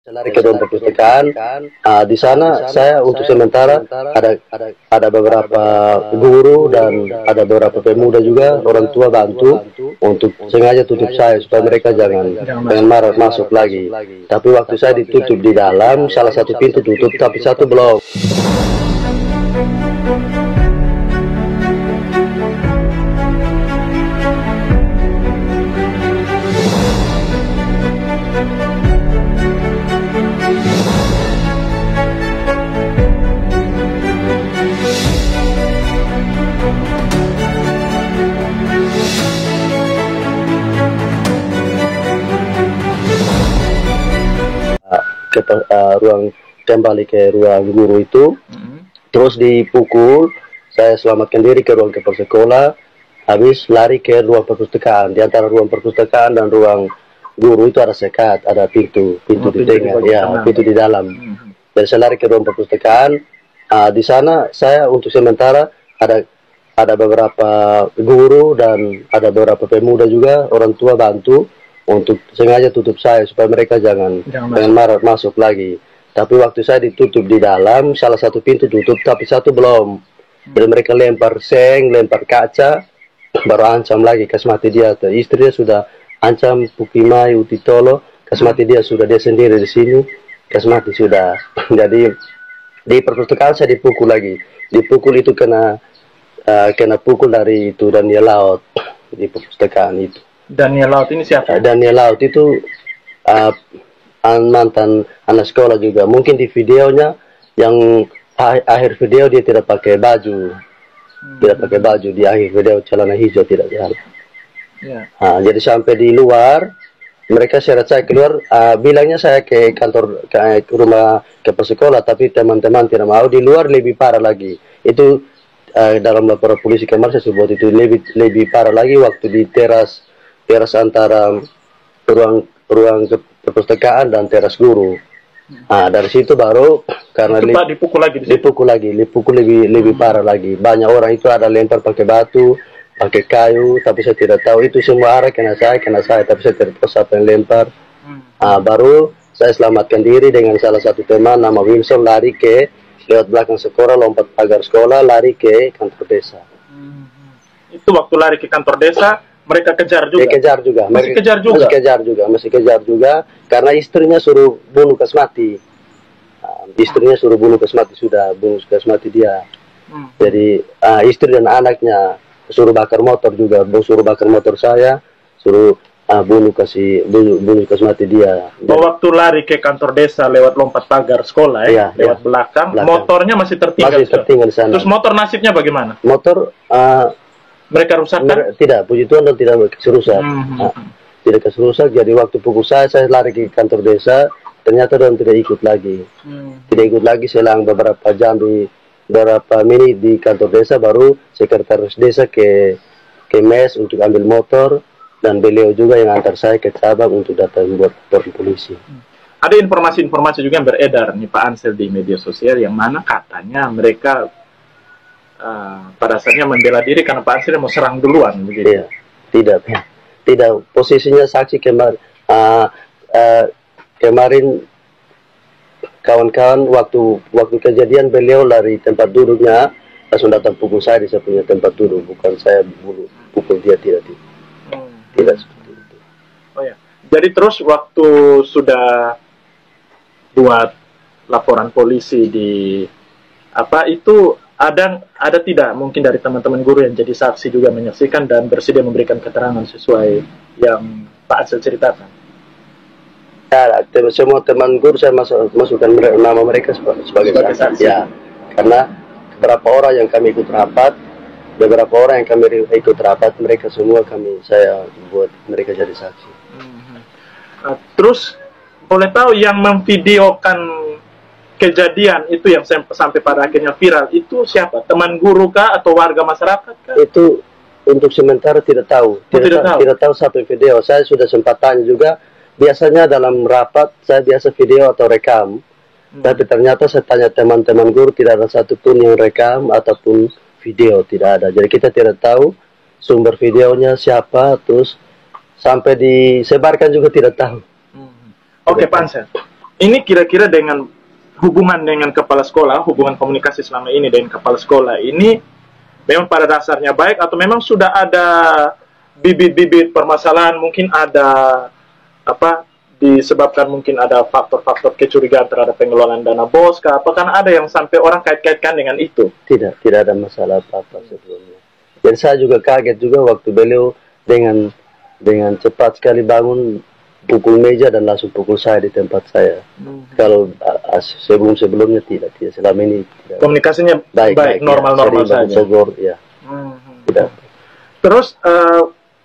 Lari ke ruang perpustakaan. Di sana saya untuk sementara ada beberapa guru dan ada beberapa pemuda juga, orang tua bantu untuk sengaja tutup saya supaya mereka jangan marah masuk lagi. Tapi waktu saya ditutup di dalam, salah satu pintu tutup tapi satu belum. Kembali ke ruang guru itu, terus dipukul. Saya selamatkan diri ke ruang kepala sekolah, habis lari ke ruang perpustakaan. Di antara ruang perpustakaan dan ruang guru itu ada sekat, ada pintu di tengah, ya, pintu di dalam. Dan saya lari ke ruang perpustakaan. Di sana saya untuk sementara ada beberapa guru dan ada beberapa pemuda juga, orang tua bantu untuk sengaja tutup saya supaya mereka jangan marah masuk lagi. Tapi waktu saya ditutup di dalam, salah satu pintu tutup tapi satu belum. Jadi mereka lempar seng, lempar kaca, baru ancam lagi kasih mati dia. Istrinya sudah ancam Pukimai Utitolo, kasih mati dia sudah, dia sendiri di sini kasih mati sudah. Jadi di perpustakaan saya dipukul lagi. Dipukul itu kena pukul dari itu Daniel Laut di perpustakaan itu. Daniel Laut ini siapa? Daniel Laut itu mantan anak sekolah juga. Mungkin di videonya yang akhir video dia tidak pakai baju, tidak pakai baju di akhir video, celana hijau tidak jalan. Jadi sampai di luar mereka syarat saya keluar, bilangnya saya ke kantor, ke rumah kepala sekolah, tapi teman-teman tidak mau. Di luar lebih parah lagi. Itu dalam laporan polisi kemarin saya sebut itu lebih parah lagi waktu di teras antara ruang perpustakaan dan teras guru. Dari situ baru karena dipukul lebih parah lagi. Banyak orang itu ada lempar pakai batu, pakai kayu, tapi saya tidak tahu itu semua arah kena saya, tapi saya tidak tahu siapa yang lempar. Baru saya selamatkan diri dengan salah satu teman nama Wilson, lari lewat belakang sekolah, lompat pagar sekolah, lari ke kantor desa. Itu waktu lari ke kantor desa, mereka kejar juga? Masih kejar juga, karena istrinya suruh bunuh kasmati. Istrinya suruh bunuh kasmati, sudah bunuh kasmati dia. Jadi istri dan anaknya suruh bakar motor juga, suruh bakar motor saya, suruh bunuh kasmati dia. Waktu lari ke kantor desa lewat lompat pagar sekolah lewat belakang, motornya masih tertinggal di sana. Terus motor nasibnya bagaimana? Motor mereka rusakkan? Tidak, puji Tuhan dan tidak kerusak. Tidak kerusak. Jadi waktu pukul saya lari ke kantor desa, ternyata dia tidak ikut lagi. Tidak ikut lagi, selang beberapa jam beberapa menit di kantor desa, baru sekretaris desa ke mes untuk ambil motor, dan beliau juga yang antar saya ke cabang untuk datang buat laporan polisi. Ada informasi-informasi juga yang beredar nih Pak Ansel di media sosial, yang mana katanya mereka pada saatnya membela diri karena Pak Ansel mau serang duluan begitu. Tidak. Posisinya saksi kemarin kawan-kawan waktu kejadian beliau lari tempat duduknya, langsung datang pukul saya di saya punya tempat duduk, bukan saya pukul dia, tidak seperti itu. Oh ya. Jadi terus waktu sudah buat laporan polisi di itu ada tidak mungkin dari teman-teman guru yang jadi saksi juga menyaksikan dan bersedia memberikan keterangan sesuai yang Pak Ansel ceritakan? Ya, semua teman guru saya masukkan nama mereka sebagai saksi. Ya, karena beberapa orang yang kami ikut rapat, mereka semua saya buat mereka jadi saksi. Terus boleh tahu yang memvideokan kejadian itu yang sampai pada akhirnya viral itu siapa? Teman guru kah atau warga masyarakat kah? Itu untuk sementara tidak tahu. Tidak tahu siapa video. Saya sudah sempat tanya juga. Biasanya dalam rapat saya biasa video atau rekam. Tapi ternyata saya tanya teman-teman guru, tidak ada satupun yang rekam ataupun video, tidak ada. Jadi kita tidak tahu sumber videonya siapa, terus sampai disebarkan juga tidak tahu. Oke, Pak Ansel. ini kira-kira dengan hubungan dengan kepala sekolah, hubungan komunikasi selama ini dengan kepala sekolah ini memang pada dasarnya baik atau memang sudah ada bibit-bibit permasalahan, mungkin ada apa disebabkan mungkin ada faktor-faktor kecurigaan terhadap pengelolaan dana BOS kah? Apakah ada yang sampai orang kait-kaitkan dengan itu? Tidak ada masalah apa-apa sebelumnya. Dan saya juga kaget juga waktu beliau dengan cepat sekali bangun, pukul meja dan langsung pukul saya di tempat saya. Kalau sebelumnya tidak selama ini tidak. Komunikasinya baik normal-normal saja. Sogor, ya. Tidak. Terus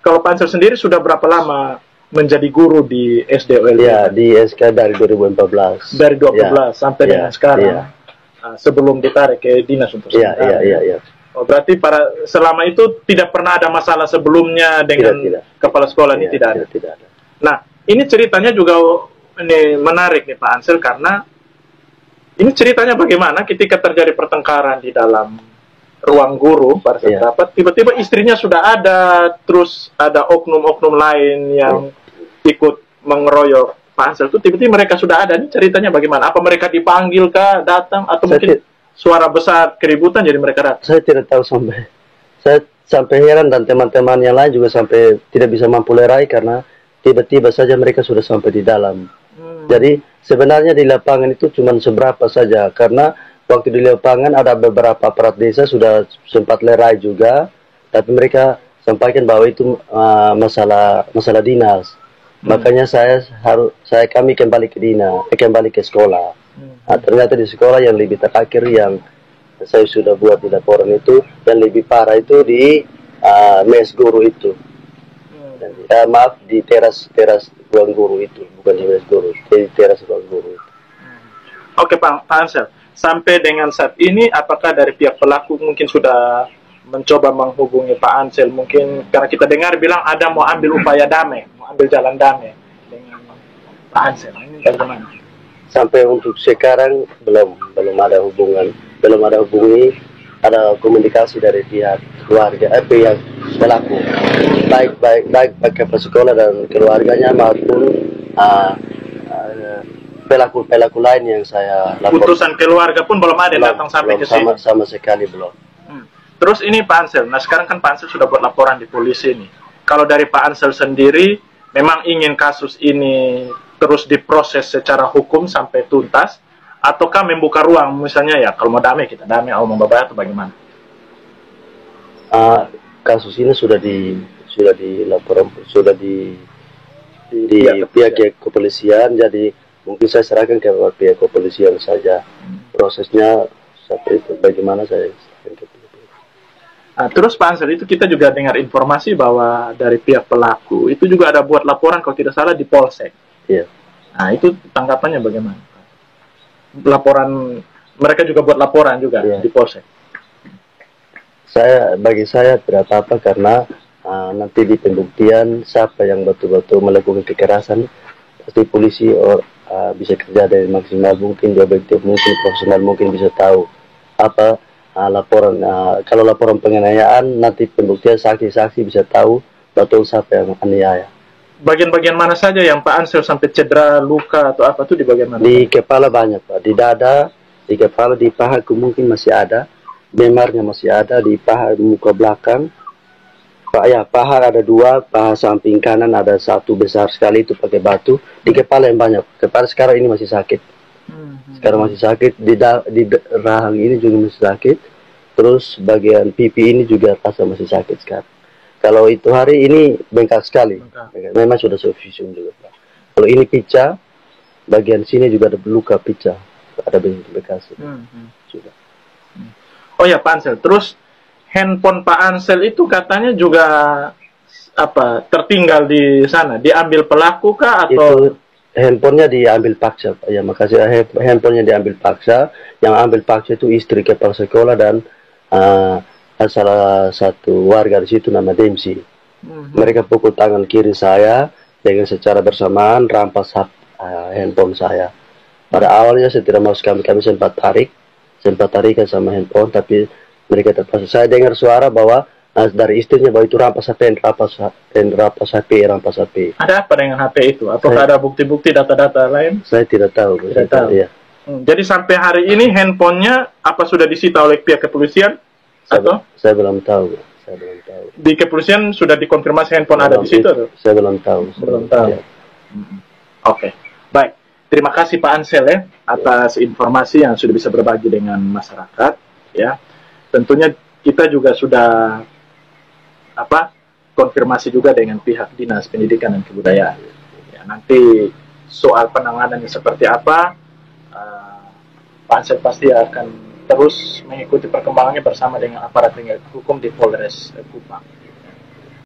kalau Pak Ansel sendiri sudah berapa lama menjadi guru di SDOL? Ya, di SK dari 2014. Dari 2014 sampai dengan sekarang. Sebelum ditarik ke dinas untuk sementara. Iya. Oh, berarti selama itu tidak pernah ada masalah sebelumnya dengan kepala sekolah ini? Tidak ada. Nah, ini ceritanya juga ini menarik nih Pak Ansel, karena ini ceritanya bagaimana ketika terjadi pertengkaran di dalam ruang guru pada saat rapat, tiba-tiba istrinya sudah ada, terus ada oknum-oknum lain yang ikut mengeroyok Pak Ansel itu, tiba-tiba mereka sudah ada. Ini ceritanya bagaimana? Apa mereka dipanggil kah, datang, atau mungkin suara besar keributan jadi mereka datang? Saya tidak tahu sampai heran, dan teman-teman yang lain juga sampai tidak bisa mampu lerai karena tiba-tiba saja mereka sudah sampai di dalam. Jadi sebenarnya di lapangan itu cuma seberapa saja, karena waktu di lapangan ada beberapa aparat desa sudah sempat lerai juga, tapi mereka sampaikan bahwa itu masalah dinas. Makanya kami kembali ke sekolah. Nah, ternyata di sekolah yang lebih terakhir yang saya sudah buat di laporan itu, yang lebih parah itu di mes guru itu. Maaf, di teras ruang guru itu, bukan di mes guru, di teras ruang guru itu. Oke Pak Ansel, sampai dengan saat ini apakah dari pihak pelaku mungkin sudah mencoba menghubungi Pak Ansel? Mungkin karena kita dengar bilang ada mau ambil upaya damai, mau ambil jalan damai dengan Pak Ansel. Ini bagaimana? Sampai untuk sekarang belum ada hubungi, ada komunikasi dari pihak keluarga, pihak pelaku, baik kepala sekolah dan keluarganya maupun pelaku lain yang saya laporkan. Putusan keluarga pun belum ada datang sampai ke sini? Sama sekali belum. Terus ini Pak Ansel, nah sekarang kan Pak Ansel sudah buat laporan di polisi nih. Kalau dari Pak Ansel sendiri, memang ingin kasus ini terus diproses secara hukum sampai tuntas, ataukah membuka ruang, misalnya ya kalau mau damai kita damai, atau mau babaya atau bagaimana? Kasus ini sudah dilaporkan, sudah di pihak kepolisian, jadi mungkin saya serahkan ke pihak kepolisian saja. Prosesnya seperti itu, bagaimana saya serahkan ke pihak. Terus Pak Ansel, itu kita juga dengar informasi bahwa dari pihak pelaku itu juga ada buat laporan kalau tidak salah di Polsek. Iya. Nah, itu tanggapannya bagaimana? Mereka juga buat laporan juga di Polsek. Bagi saya tidak apa-apa, karena nanti di pembuktian siapa yang betul-betul melakukan kekerasan, pasti polisi bisa kerja dari maksimal mungkin, objektif mungkin, profesional mungkin, bisa tahu apa laporan. Kalau laporan penganiayaan, nanti pembuktian saksi-saksi bisa tahu betul siapa yang aniaya. Bagian-bagian mana saja yang Pak Ansel sampai cedera, luka atau apa tuh di bagian mana? Di kepala banyak Pak, di dada, di kepala, di paha mungkin masih ada, memarnya masih ada, di paha muka belakang. Paha ada 2, paha samping kanan ada 1 besar sekali itu pakai batu, di kepala yang banyak. Kepala sekarang ini masih sakit. Sekarang masih sakit, di rahang ini juga masih sakit, terus bagian pipi ini juga rasa masih sakit sekarang. Kalau itu hari ini bengkak sekali, memang sudah visum juga Pak. Kalau ini pecah, bagian sini juga ada luka pecah, ada bekas juga. Oh ya Pak Ansel, terus handphone Pak Ansel itu katanya juga tertinggal di sana, diambil pelaku kah atau? Itu handphonenya diambil paksa Pak. Ya, makasih, handphonenya diambil paksa. Yang ambil paksa itu istri kepala sekolah dan salah satu warga di situ nama Demsi. Mereka pukul tangan kiri saya dengan secara bersamaan rampas handphone saya. Pada awalnya saya tidak mau, kami sempat tarikan sama handphone, tapi mereka terpaksa. Saya dengar suara bahwa dari istrinya bahwa itu rampas HP, rampas HP. Ada apa dengan HP itu? Apakah ada bukti-bukti data-data lain? Saya tidak tahu. Tidak tahu. Ya. Jadi sampai hari ini handphonenya apa sudah disita oleh pihak kepolisian? Saya belum tahu. Di kepolisian sudah dikonfirmasi handphone ada di situ? Atau? Saya belum tahu. Ya. Oke. Baik. Terima kasih Pak Ansel ya atas informasi yang sudah bisa berbagi dengan masyarakat. Ya. Tentunya kita juga sudah konfirmasi juga dengan pihak Dinas Pendidikan dan Kebudayaan. Ya, nanti soal penanganannya seperti apa, Pak Ansel pasti akan terus mengikuti perkembangannya bersama dengan aparat penegak hukum di Polres Kupang.